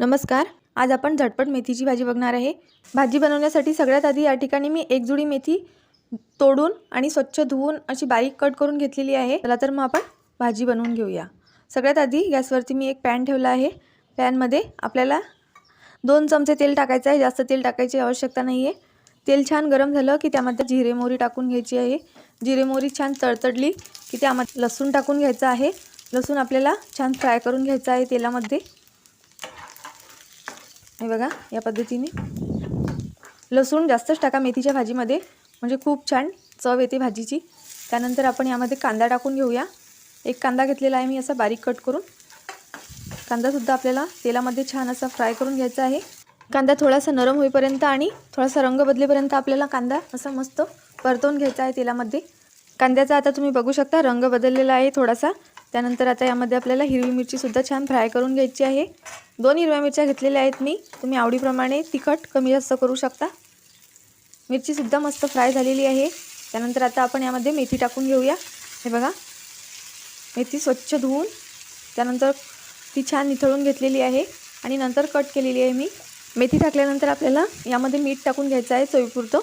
नमस्कार। आज आपण झटपट मेथीची भाजी बघणार आहे। भाजी बनवण्यासाठी सगळ्यात आधी या ठिकाणी मी एक जुडी मेथी तोडून आणि स्वच्छ धुवून अशी बारीक कट करून घेतलेली आहे। चला तर मग आपण भाजी बनवून घेऊया। सगळ्यात आधी गॅसवरती मी एक पॅन ठेवला आहे। पॅनमध्ये आपल्याला 2 चमचे तेल टाकायचे आहे। जास्त तेल टाकायची आवश्यकता नाही आहे। तेल छान गरम झालं की त्यामध्ये जिरे मोहरी टाकून घ्यायची आहे। जिरे मोहरी छान तडतडली की त्यामध्ये लसूण टाकून घ्यायचा आहे। लसूण आपल्याला छान फ्राय करून घ्यायचा आहे तेलामध्ये। हे बघा या पद्धतीने लसूण जास्तच टाका मेथीच्या भाजीमध्ये, म्हणजे खूप छान चव येते भाजीची। त्यानंतर आपण यामध्ये कांदा टाकून घेऊया। एक कांदा घेतलेला आहे मी असा बारीक कट करून। कांदा सुद्धा आपल्याला तेलामध्ये छान असा फ्राय करून घ्यायचा आहे। कांदा थोडासा नरम होईपर्यंत आणि थोडासा रंग बदलेपर्यंत आपल्याला कांदा असा मस्त परतवून घ्यायचा आहे तेलामध्ये। कांद्याचा आता तुम्ही बघू शकता रंग बदललेला आहे थोडासा। त्यानंतर आता यामध्ये आपल्याला हिरवी मिरची सुद्धा छान फ्राय करून घ्यायची आहे। 2 हिरव्या मिरच्या घेतलेल्या आहेत मी। तुम्ही आवडीप्रमाणे तिखट कमी जास्त करू शकता। मिरची सुद्धा मस्त फ्राय झालेली आहे। त्यानंतर आता आपण यामध्ये मेथी टाकून घेऊया। हे बघा मेथी स्वच्छ धुवून त्यानंतर ती छान निथळून घेतलेली आहे आणि नंतर कट केलेली आहे मी। मेथी टाकल्यानंतर आपल्याला यामध्ये मीठ टाकून घ्यायचं आहे चवीपुरतं।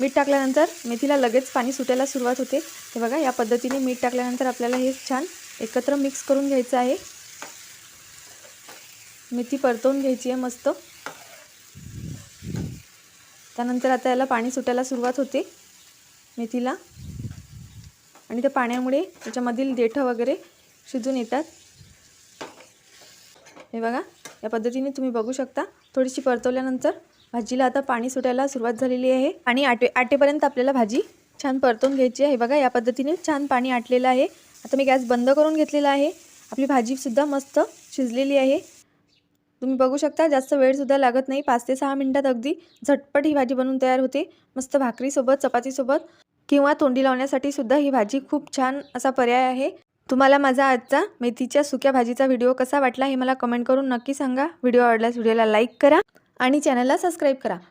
मीठ टाकल्यानंतर मेथीला लगेच पाणी सुटायला सुरुवात होते। हे बघा या पद्धतीने मीठ टाकल्यानंतर आपल्याला हे छान एकत्र मिक्स करून घ्यायचं आहे। मेथी परतवून घ्यायची आहे मस्त। त्यानंतर आता याला पाणी सुटायला सुरुवात होते मेथीला, आणि त्या पाण्यामुळे त्याच्यामधील देठं वगैरे शिजून येतात। हे बघा या पद्धतीने तुम्ही बघू शकता। थोडीशी परतवल्यानंतर भाजीला आता पाणी सुटायला सुरुवात झालेली आहे आणि आटेपर्यंत आपल्याला भाजी छान परतवून घ्यायची आहे। हे बघा या पद्धतीने छान पाणी आटलेलं आहे। आता मी गॅस बंद करून घेतलेला आहे। आपली भाजी सुद्धा मस्त शिजलेली आहे। तुम्ही बघू शकता जास्त वेळ सुद्धा लागत नाही। 5 ते 6 मिनिटात अगदी झटपट ही भाजी बनवून तयार होते। मस्त भाकरीसोबत, चपातीसोबत किंवा तोंडी लावण्यासाठी सुद्धा ही भाजी खूप छान असा पर्याय आहे। तुम्हाला माझा आजचा मेथीच्या सुक्या भाजीचा व्हिडिओ कसा वाटला हे मला कमेंट करून नक्की सांगा। व्हिडिओ आवडल्यास व्हिडिओला लाईक करा आणि चॅनलला सबस्क्राईब करा।